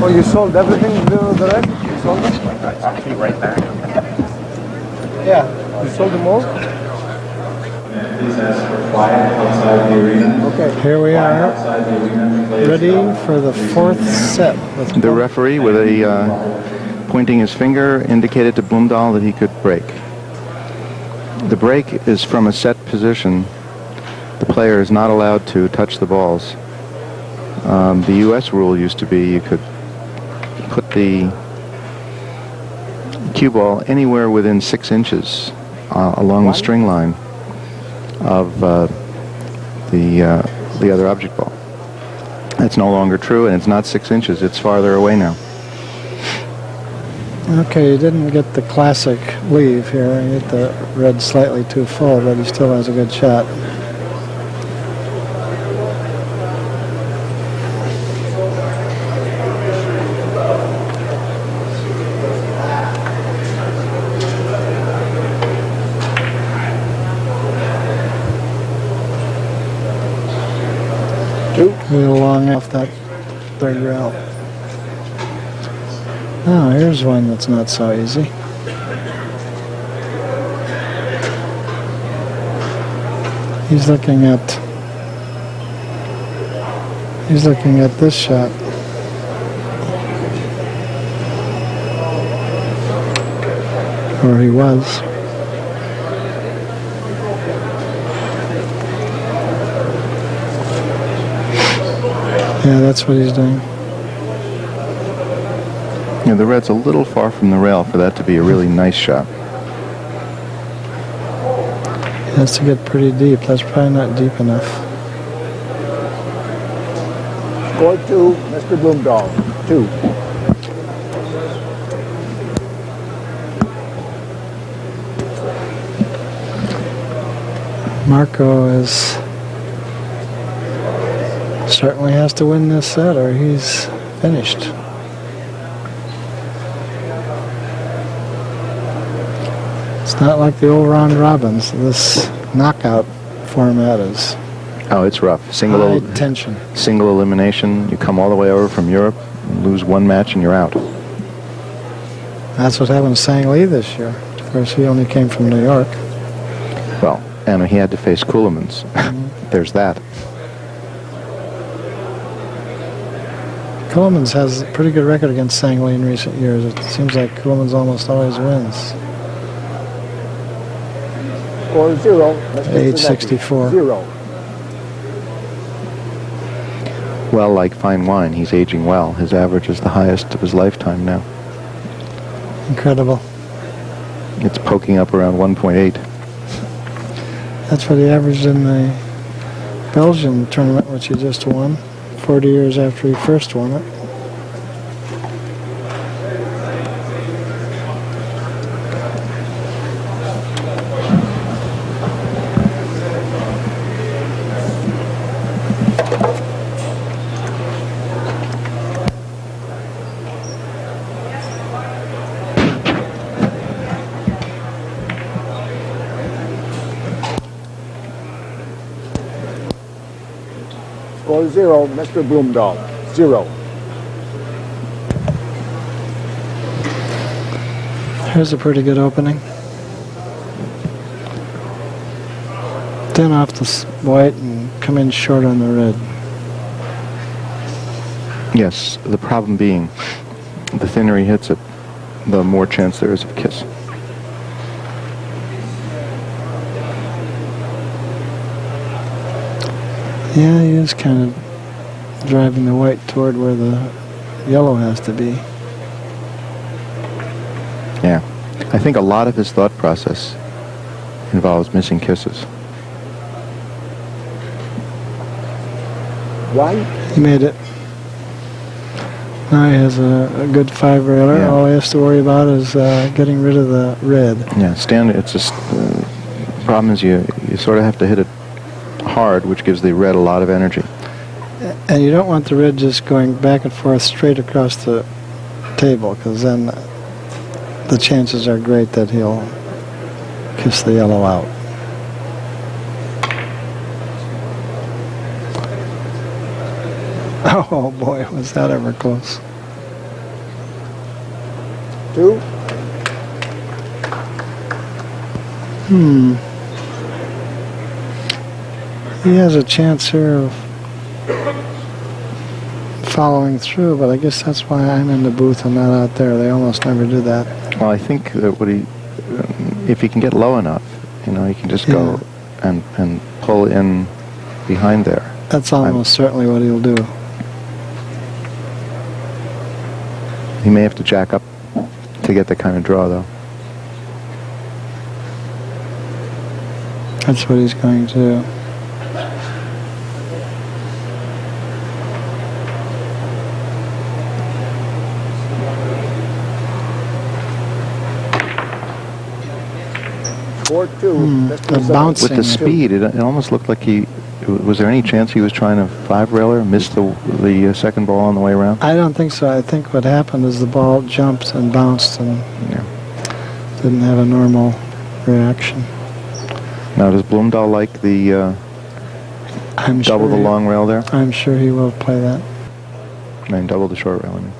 Oh, you sold everything, the rest? You sold them? It's actually right back. Yeah. You sold them all? Please ask for quiet outside the arena. Okay. Here we are, Outside the arena. ready for the fourth set. The referee, with a pointing his finger, indicated to Blomdahl that he could break. The break is from a set position. The player is not allowed to touch the balls. The U.S. rule used to be you could put the cue ball anywhere within 6 inches along the string line of the other object ball. That's no longer true, and it's not 6 inches. It's farther away now. Okay, you didn't get the classic leave here. You hit the red slightly too full, but he still has a good shot. A little long off that third rail. Oh, here's one that's not so easy. He's looking at this shot. Or he was. Yeah, that's what he's doing. Yeah, the red's a little far from the rail for that to be a really nice shot. He has to get pretty deep. That's probably not deep enough. Score 2, Mr. Blomdahl. 2. Marco is certainly has to win this set or he's finished. It's not like the old round robins. This knockout format is Oh, it's rough. high tension. Single elimination. You come all the way over from Europe, lose one match, and you're out. That's what happened to Sang Lee this year. Of course, he only came from New York. Well, and he had to face Ceulemans. There's that. Ceulemans has a pretty good record against Sang Lee in recent years. It seems like Ceulemans almost always wins. Score 0, Mr. Age Zanetti. 64. 0. Well, like fine wine, he's aging well. His average is the highest of his lifetime now. Incredible. It's poking up around 1.8. That's what he averaged in the Belgian tournament, which he just won, 40 years after he first won it. Score 0, Mr. Blomdahl. 0. Here's a pretty good opening. 10 off the white and come in short on the red. Yes, the problem being, the thinner he hits it, the more chance there is of a kiss. Yeah, he is kind of driving the white toward where the yellow has to be. Yeah. I think a lot of his thought process involves missing kisses. Why? He made it. Now he has a good 5 railer. Yeah. All he has to worry about is getting rid of the red. Yeah, it's just, the problem is you sort of have to hit it hard, which gives the red a lot of energy. And you don't want the red just going back and forth straight across the table, because then the chances are great that he'll kiss the yellow out. Oh boy, was that ever close. 2. He has a chance here of following through, but I guess that's why I'm in the booth and not out there. They almost never do that. Well, I think that if he can get low enough, you know, he can just go and pull in behind there. That's almost certainly what he'll do. He may have to jack up to get the kind of draw, though. That's what he's going to do. Score 2. Mr. The Zanetti. bouncing. With the speed, it almost looked like he... Was there any chance he was trying to 5-railer, missed the second ball on the way around? I don't think so. I think what happened is the ball jumped and bounced and didn't have a normal reaction. Now, does Blomdahl like the I'm double sure the long rail there? I'm sure he will play that. I mean, double the short rail, I mean.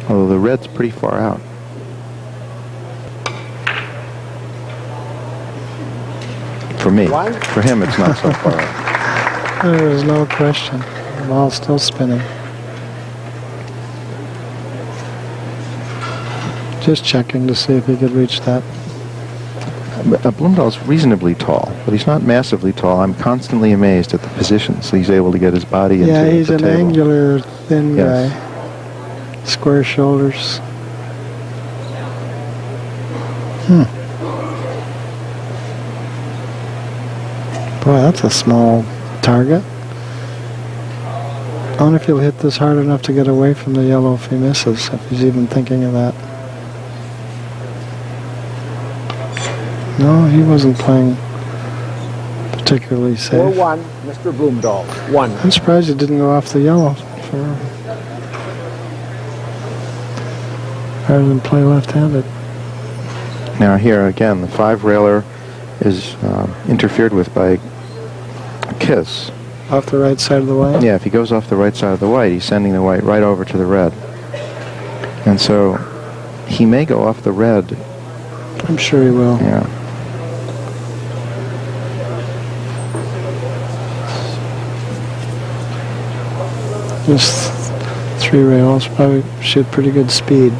Although the red's pretty far out. For me. For him, it's not so far out. There is no question. The ball's still spinning. Just checking to see if he could reach that. Blomdahl's reasonably tall, but he's not massively tall. I'm constantly amazed at the positions he's able to get his body into. Yeah, he's the an table. angular, thin Yes. guy. Square shoulders. Boy, that's a small target. I wonder if he'll hit this hard enough to get away from the yellow if he misses, if he's even thinking of that. No, he wasn't playing particularly Score safe. 1. Mr. Blomdahl. 1. I'm surprised he didn't go off the yellow rather than play left-handed. Now here again, the 5-railer is interfered with by a kiss. Off the right side of the white? Yeah, if he goes off the right side of the white, he's sending the white right over to the red. And so he may go off the red. I'm sure he will. Yeah. Just 3 rails, probably shoot pretty good speed.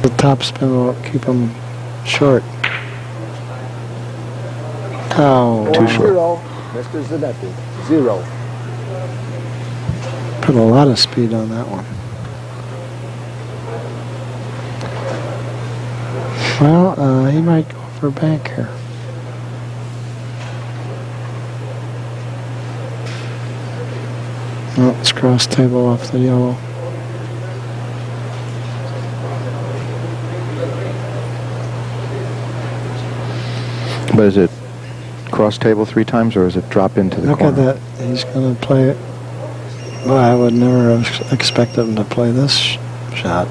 The top spin will keep him short. Oh, Too short. 0. Mr. Zanetti. 0. put a lot of speed on that one. Well, he might go for a bank here. Oh, it's cross table off the yellow. But is it cross table 3 times, or is it drop into the Look corner? at that. He's going to play it. Well, I would never have expected him to play this shot.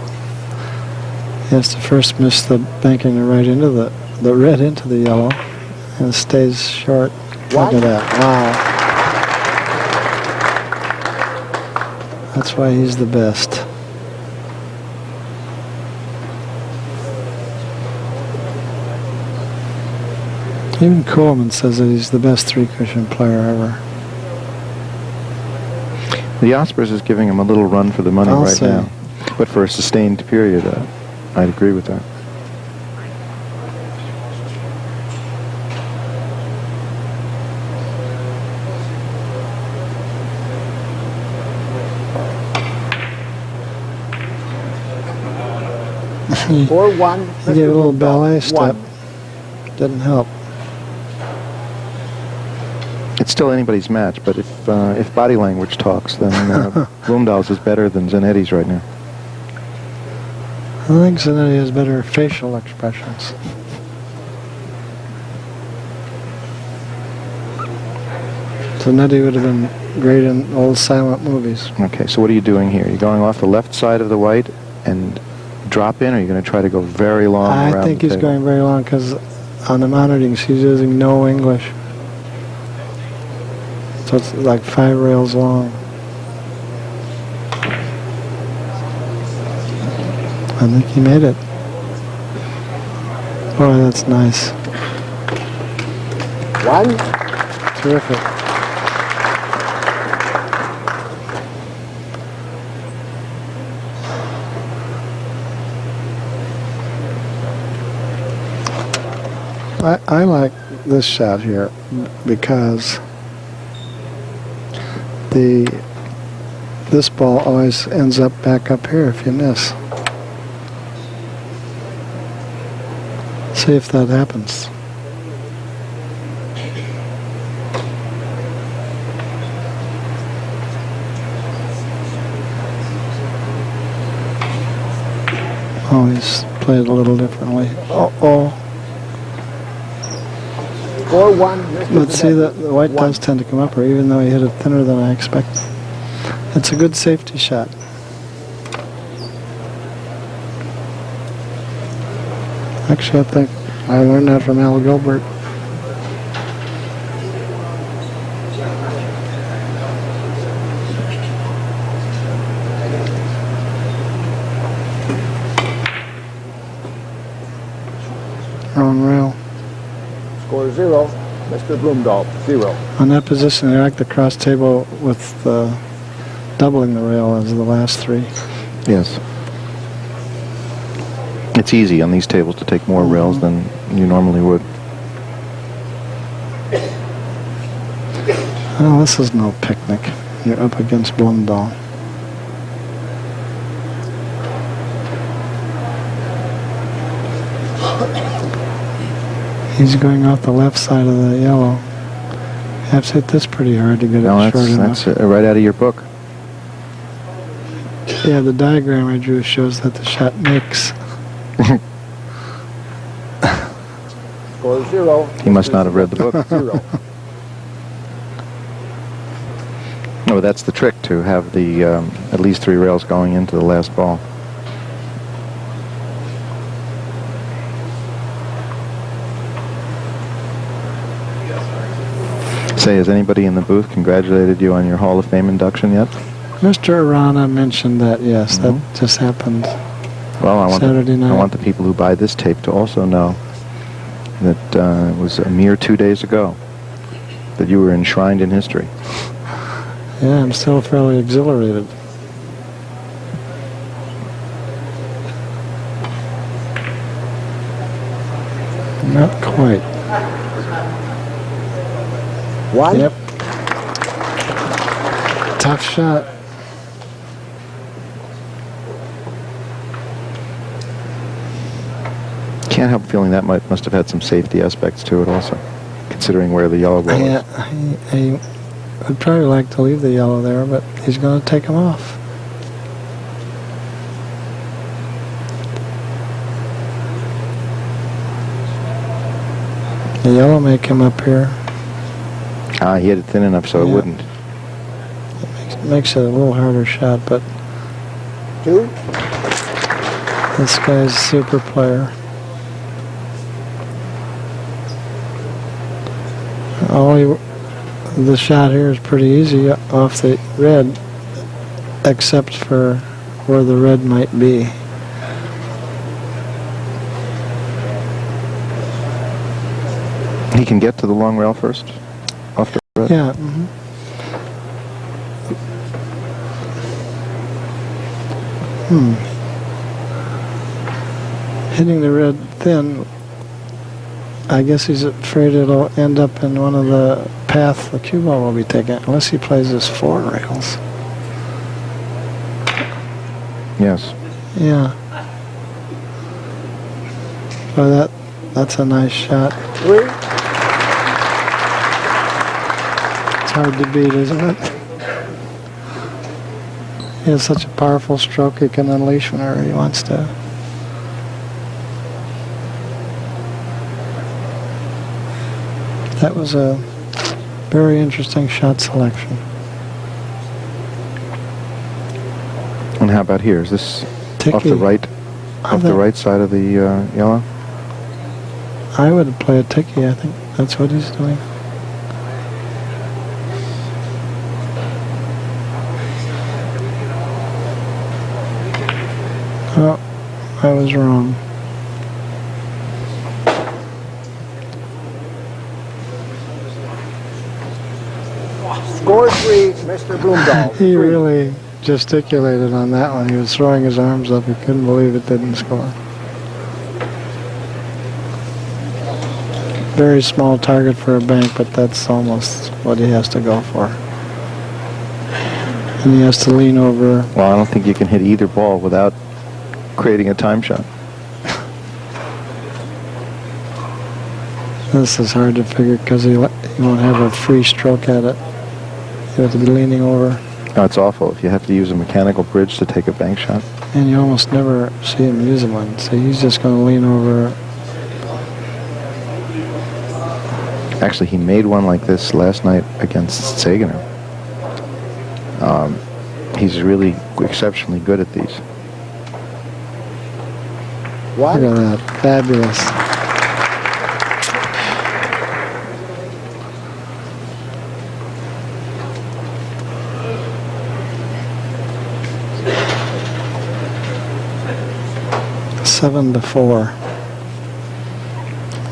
He has to first miss the banking the right into the red into the yellow, and stays short. Look at that. Wow. That's why he's the best. Even Coleman says that he's the best 3-cushion player ever. The Ospreys is giving him a little run for the money I'll right say. now. But for a sustained period, I'd agree with that. Score 1. He gave a little Blomdahl. ballet step. 1. Didn't help. It's still anybody's match, but if body language talks, then Blomdahl's is better than Zanetti's right now. I think Zanetti has better facial expressions. Zanetti would have been great in old silent movies. Okay, so what are you doing here? You're going off the left side of the white and drop in, or are you going to try to go very long I around think the he's table? going very long because on the mountings he's using no English. So it's like 5 rails long. I think he made it. Boy, that's nice. 1. Terrific. I like this shot here because this ball always ends up back up here if you miss. See if that happens. Always played a little differently. Uh-oh. Score 1. Mr. But see, the white 1. does tend to come up here, even though he hit it thinner than I expected. It's a good safety shot. Actually, I think I learned that from Al Gilbert. Wrong rail. Score 0. Mr. Blomdahl, 0. On that position, I like the cross table with doubling the rail as the last three. Yes. It's easy on these tables to take more rails than you normally would. Well, this is no picnic. You're up against Blomdahl. He's going off the left side of the yellow. You have to hit this pretty hard to get No, it short enough. that's right out of your book. Yeah, the diagram I drew shows that the shot makes. Score 0. He must not have read the book. 0. No, that's the trick, to have the at least 3 rails going into the last ball. Say, has anybody in the booth congratulated you on your Hall of Fame induction yet? Mr. Arana mentioned that, yes, that just happened Well, I Saturday night. want the people who buy this tape to also know that it was a mere 2 days ago that you were enshrined in history. Yeah, I'm still fairly exhilarated. Not quite. 1. Yep. Tough shot. Can't help feeling that must have had some safety aspects to it also, considering where the yellow ball Yeah, is. he would probably like to leave the yellow there, but he's going to take him off. The yellow may come up here. He hit it thin enough so it Yeah. wouldn't. Makes it a little harder shot, but 2. this guy's a super player. The shot here is pretty easy off the red, except for where the red might be. He can get to the long rail first, off the red. Yeah. Hitting the red thin, I guess he's afraid it'll end up in one of the path the cue ball will be taking, unless he plays his 4 rails. Yes. Yeah. Well, that's a nice shot. 3. It's hard to beat, isn't it? He has such a powerful stroke he can unleash whenever he wants to. That was a very interesting shot selection. And how about here? Is this off Ticky. the right, off the right side of the yellow? I would play a ticky, I think. That's what he's doing. Oh, I was wrong. Score 3, Mr. Blomdahl. He 3. really gesticulated on that one. He was throwing his arms up. He couldn't believe it didn't score. Very small target for a bank, but that's almost what he has to go for. And he has to lean over. Well, I don't think you can hit either ball without creating a time shot. This is hard to figure because he won't have a free stroke at it. You have to be leaning over. No, it's awful if you have to use a mechanical bridge to take a bank shot. And you almost never see him using one. So he's just going to lean over. Actually, he made one like this last night against Sagener. He's really exceptionally good at these. What? Look at that. Fabulous. Seven to 4.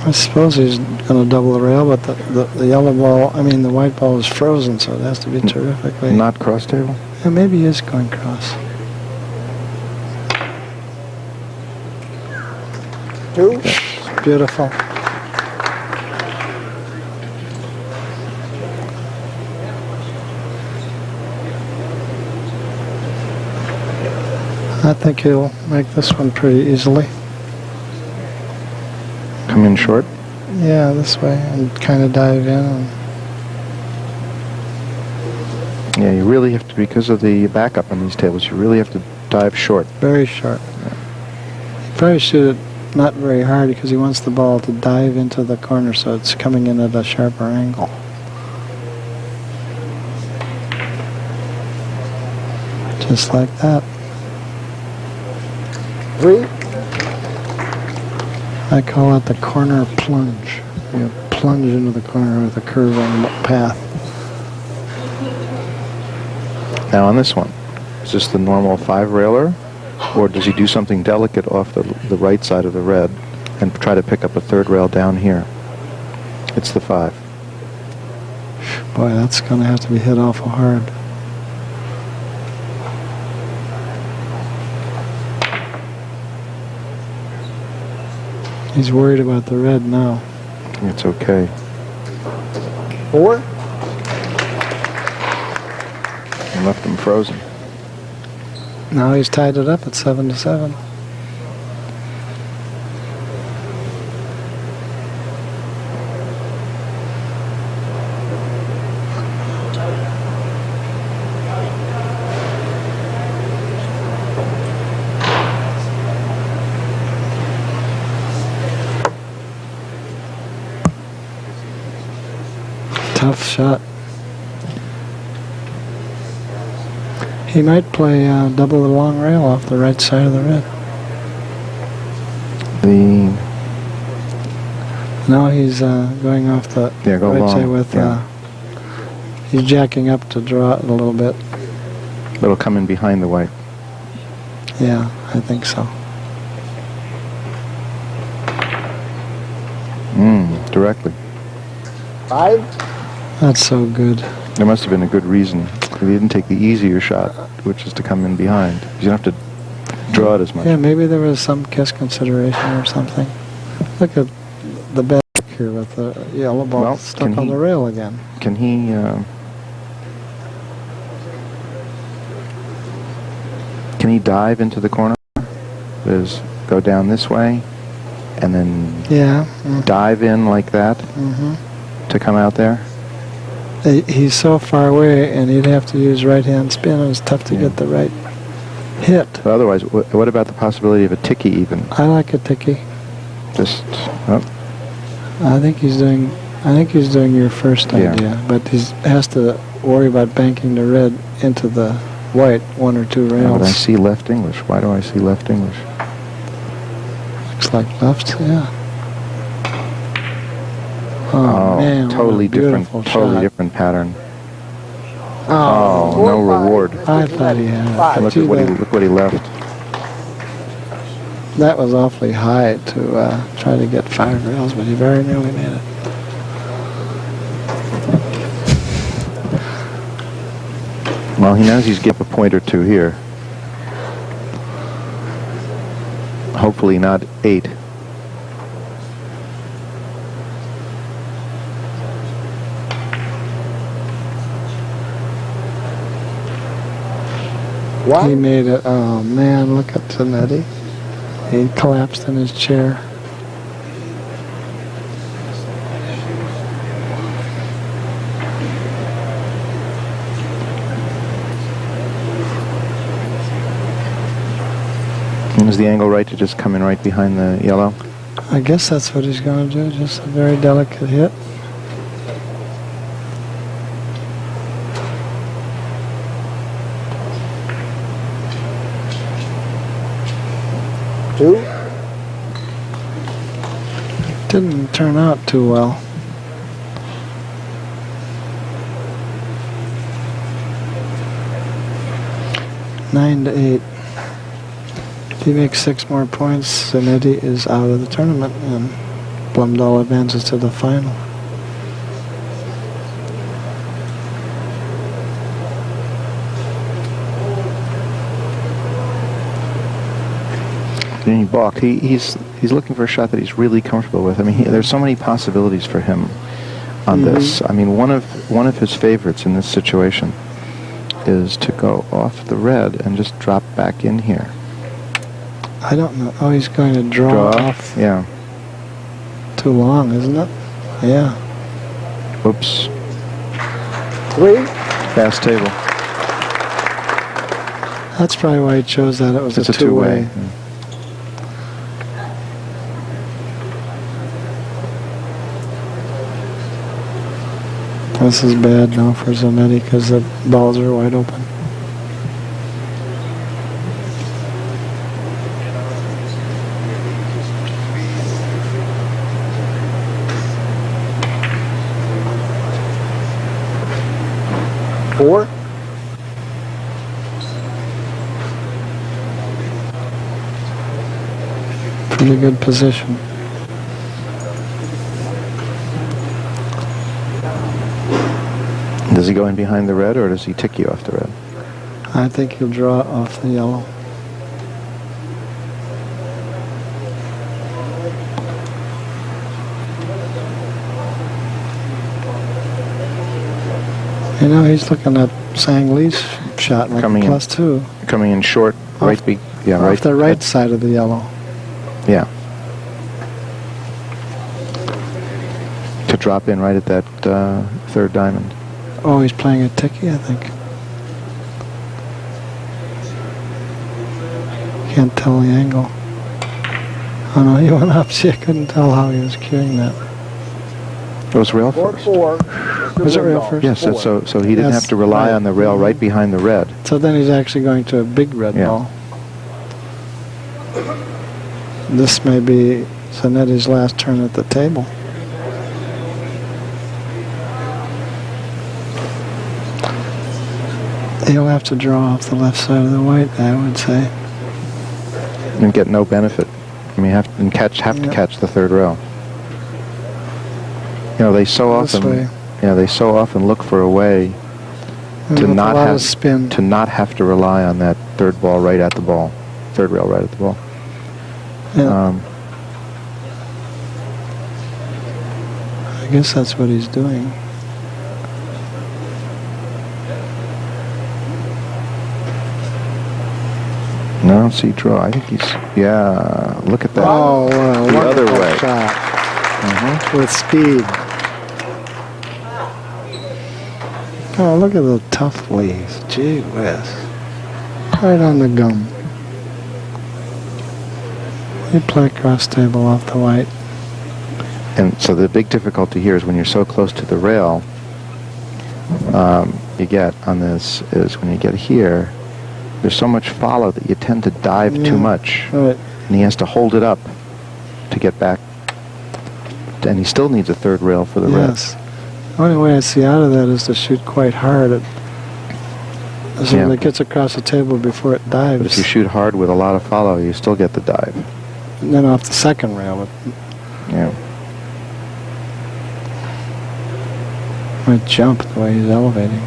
I suppose he's going to double the rail, but the yellow ball, I mean the white ball is frozen, so it has to be terrifically. Not cross table? Yeah, maybe he is going cross. 2. Beautiful. I think he'll make this one pretty easily. Come in short? Yeah, this way, and kind of dive in. And Yeah, you really have to, because of the backup on these tables, you really have to dive short. very short. He probably shoot it not very hard because he wants the ball to dive into the corner so it's coming in at a sharper angle. Just like that. 3. I call it the corner plunge. You plunge into the corner with a curving path. Now on this one, is this the normal 5-railer, or does he do something delicate off the right side of the red and try to pick up a 3rd rail down here? It's the 5. Boy, that's going to have to be hit awful hard. He's worried about the red now. It's okay. 4. And left him frozen. Now he's tied it up at 7 to 7. Tough shot. He might play double the long rail off the right side of the red. No, he's going off the go right long. side with. He's jacking up to draw it a little bit. It'll come in behind the white. Yeah, I think so. Directly. 5. That's so good. There must have been a good reason. He didn't take the easier shot, which is to come in behind. You don't have to draw it as much. Yeah, maybe there was some kiss consideration or something. Look at the back here with the yellow ball Well, stuck on the rail again. Can he... can he dive into the corner? There's go down this way, and then dive in like that to come out there? He's so far away, and he'd have to use right-hand spin, and it's tough to get the right hit. But otherwise, what about the possibility of a ticky even? I like a ticky. Just, I think he's doing your first idea, but he has to worry about banking the red into the white 1 or 2 rails. But I see left English. Why do I see left English? Looks like left, yeah. Oh, man, totally different, shot. different pattern. Oh, no reward. I thought he had it. Look what he left. That was awfully high to try to get 5 rails, but he very nearly made it. Well, he knows he's getting a point or two here. Hopefully not 8. He made it. Oh man, look at Zanetti. He collapsed in his chair. Is the angle right to just come in right behind the yellow? I guess that's what he's going to do. Just a very delicate hit. Two. Didn't turn out too well. Nine to 8. If he makes 6 more points, Zanetti is out of the tournament, and Blomdahl advances to the final. He balked. He's looking for a shot that he's really comfortable with. I mean, there's so many possibilities for him on this. I mean, one of his favorites in this situation is to go off the red and just drop back in here. I don't know. Oh, he's going to draw off. Yeah. Too long, isn't it? Yeah. Whoops. 3. Fast table. That's probably why he chose that. It was It's a two-way. Yeah. This is bad now for Zanetti because the balls are wide open. Four. Pretty good position. Does he go in behind the red, or does he tick you off the red? I think he'll draw off the yellow. You know, he's looking at Sang Lee's shot like Coming in. +2. Coming in short, right? Off the right side of the yellow. Yeah. To drop in right at that third diamond. Oh, he's playing a ticky, I think. Can't tell the angle. Oh no, he went up. See, I couldn't tell how he was cueing that. It was rail 4, first. 4. Was it rail first? Yes, so he didn't Yes, have to rely right. on the rail right behind the red. So then he's actually going to a big red Yeah. ball. This may be Zanetti's last turn at the table. He'll have to draw off the left side of the white, I would say. And get no benefit. I mean, have to catch the third rail. You know, they so This often, way. they so often look for a way And to with not a lot have of spin. to not have to rely on that third ball right at the ball, third rail right at the ball. Yeah. I guess that's what he's doing. No, I don't see draw. I think he's look at that. Oh, wow. The other wonderful way. shot Mhm. with speed. Oh, look at the tough leaves. Gee whiz. Right on the gum. You play cross table off the white. And so the big difficulty here is when you're so close to the rail, you get on this is when you get here, there's so much follow that you tend to dive too much. Right. And he has to hold it up to get back. And he still needs a third rail for the red. Yes. The only way I see out of that is to shoot quite hard. So Yeah. it gets across the table before it dives. But if you shoot hard with a lot of follow, you still get the dive. and then off the second rail. Yeah. Might jump the way he's elevating.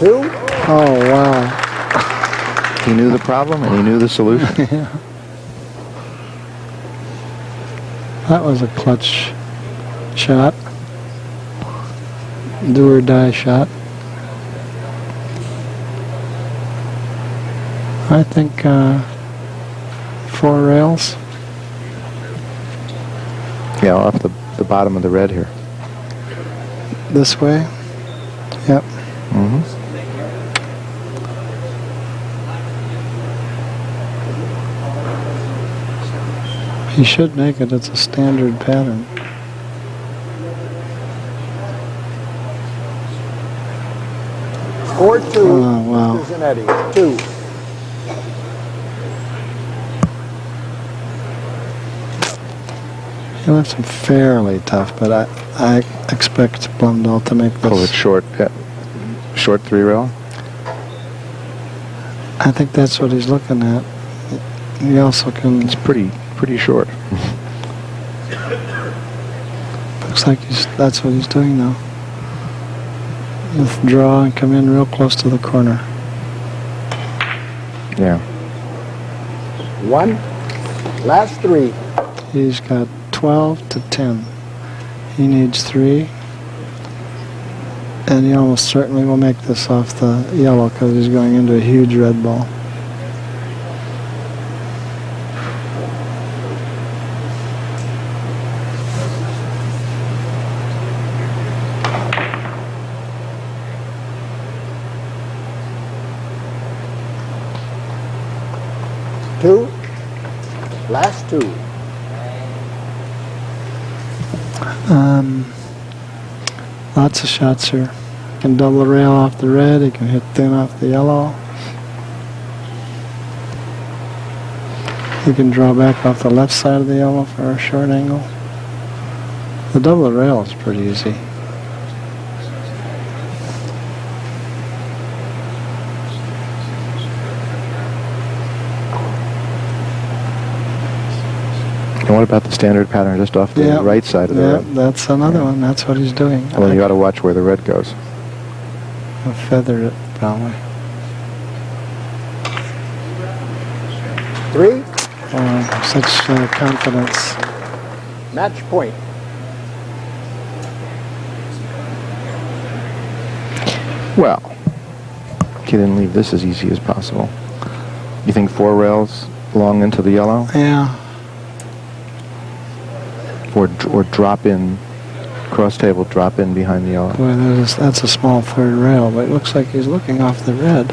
2. Oh, wow. He knew the problem and he knew the solution. Yeah. That was a clutch shot. Do or die shot. I think 4 rails. Yeah, off the bottom of the red here. This way. Yep. Mm-hmm. He should make it. It's a standard pattern. Score 2. Oh, wow. Mr. Zanetti. 2. He left him fairly tough, but I expect Blomdahl to make Pull it this. short. Yeah. Short 3 rail. I think that's what he's looking at. He also can. It's pretty short. Looks like that's what he's doing now. Withdraw and come in real close to the corner. Yeah. 1. Last 3. He's got 12 to 10. He needs 3. And he almost certainly will make this off the yellow because he's going into a huge red ball. Two. Last 2. Lots of shots here. Can double the rail off the red. He can hit thin off the yellow. He can draw back off the left side of the yellow for a short angle. The double rail is pretty easy. And what about the standard pattern just off the Yeah. right side of the Yeah, red? that's another one. That's what he's doing. Well, you got to watch where the red goes. I feathered it, probably. 3. Such confidence. Match point. Well, he didn't leave this as easy as possible. You think 4 rails long into the yellow? Yeah. Or drop in, cross table, drop in behind the yellow. Boy, that's a small third rail, but it looks like he's looking off the red.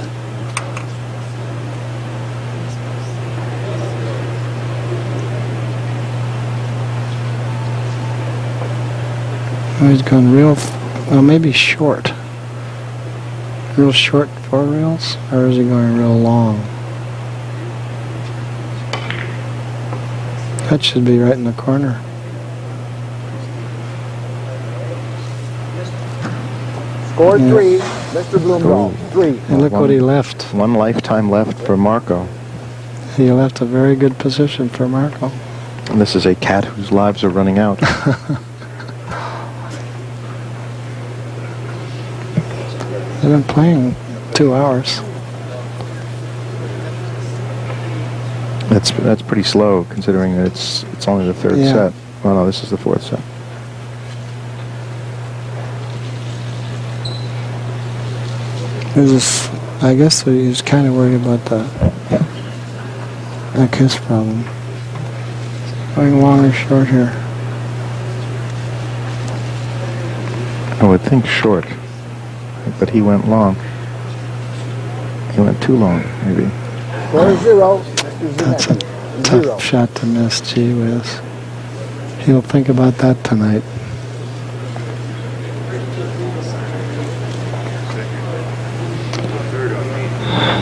Oh, he's going real, well, maybe short. Real short 4 rails, or is he going real long? That should be right in the corner. Score Yeah. 3. Mr. Blomdahl. 3. And look what he left. 1 lifetime left for Marco. He left a very good position for Marco. And this is a cat whose lives are running out. They've been playing 2 hours. That's pretty slow considering that it's only the 3rd Yeah. set. Oh no, this is the 4th set. I guess he was kind of worried about the kiss problem. Going long or short here. I would think short, but he went long. He went too long, maybe. Score 0. Mr. That's a Zanetti. tough 0. shot to miss, gee whiz. He'll think about that tonight.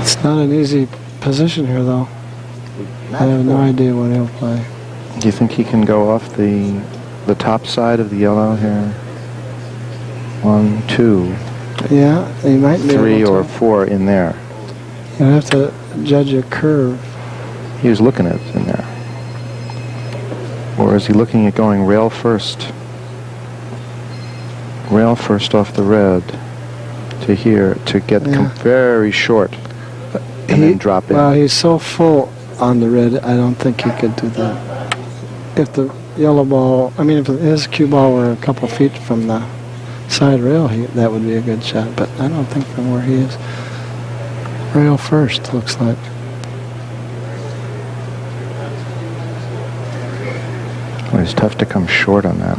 It's not an easy position here, though. I have no idea what he'll play. Do you think he can go off the top side of the yellow here? 1, 2, Yeah, he might be 3, able or to. 4 in there. You'll have to judge a curve. He was looking at it in there. Or is he looking at going rail first? Rail first off the red to here to get very short and then drop in. Well, he's so full on the red, I don't think he could do that. If the yellow ball, I mean, if his cue ball were a couple feet from the side rail, that would be a good shot. But I don't think from where he is. Rail first, looks like. Well, it's tough to come short on that.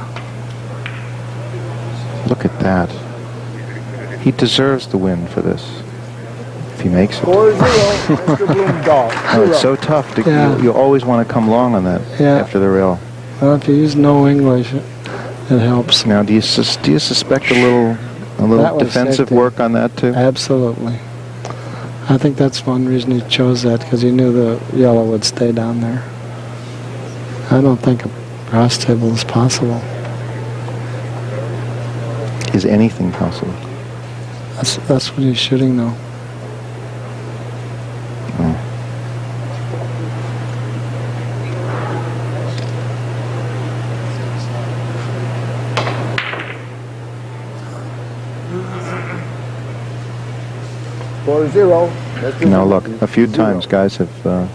Look at that. He deserves the win for this. If he makes it. 4-0, Mr. Blomdahl. Oh, it's so tough. You always want to come long on that after the rail. Well, if you use no English, it helps. Now, do you suspect a little defensive work on that too? Absolutely. I think that's one reason he chose that, because he knew the yellow would stay down there. I don't think a cross table is possible. Is anything possible? That's what he's shooting though. Oh. Now look, a few times guys have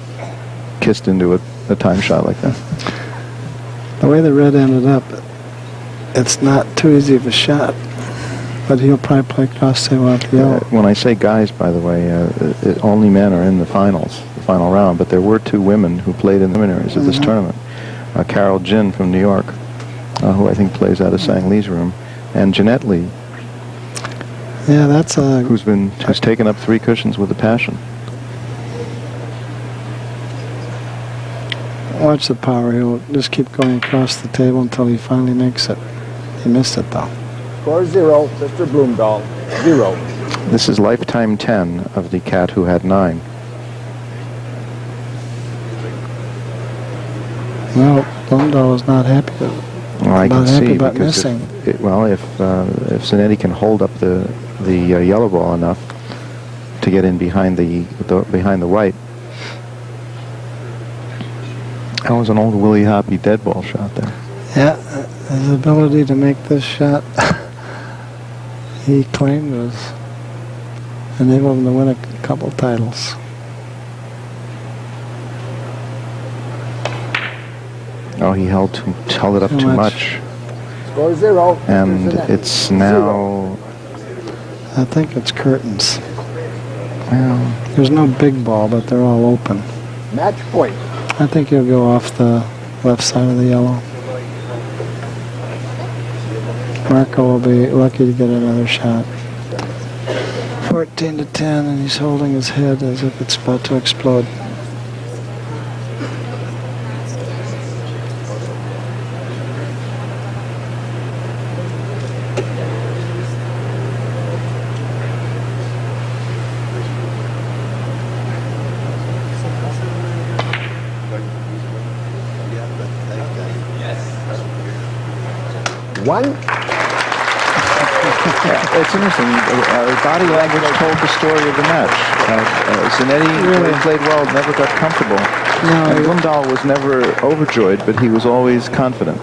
kissed into a time shot like that. The way the red ended up, it's not too easy of a shot. But he'll probably play cross table off the yellow. When I say guys, by the way, only men are in the finals, the final round. But there were two women who played in the preliminaries of this tournament. Carol Jin from New York, who I think plays out of Sang Lee's room, and Jeanette Lee. Yeah, that's a... who's taken up 3 cushions with a passion. Watch the power. He'll just keep going across the table until he finally makes it. He missed it though. 4-0, Mr. Blomdahl. 0. This is lifetime 10 of the cat who had 9. Well, Blomdahl was not happy. Well, I can see about because missing. if Zanetti can hold up the yellow ball enough to get in behind the white. That was an old Willie Hoppy dead ball shot there. Yeah, his ability to make this shot, he claimed was enabled him to win a couple titles. Oh, he held it up too much. 4-0. And it's now... I think it's curtains. Well, There's no big ball, but they're all open. Match point. I think he'll go off the left side of the yellow. Marco will be lucky to get another shot. 14-10, and he's holding his head as if it's about to explode. One. it's interesting. Body language told the story of the match. Zanetti really played well, never got comfortable. No, And Blomdahl was never overjoyed, but he was always confident.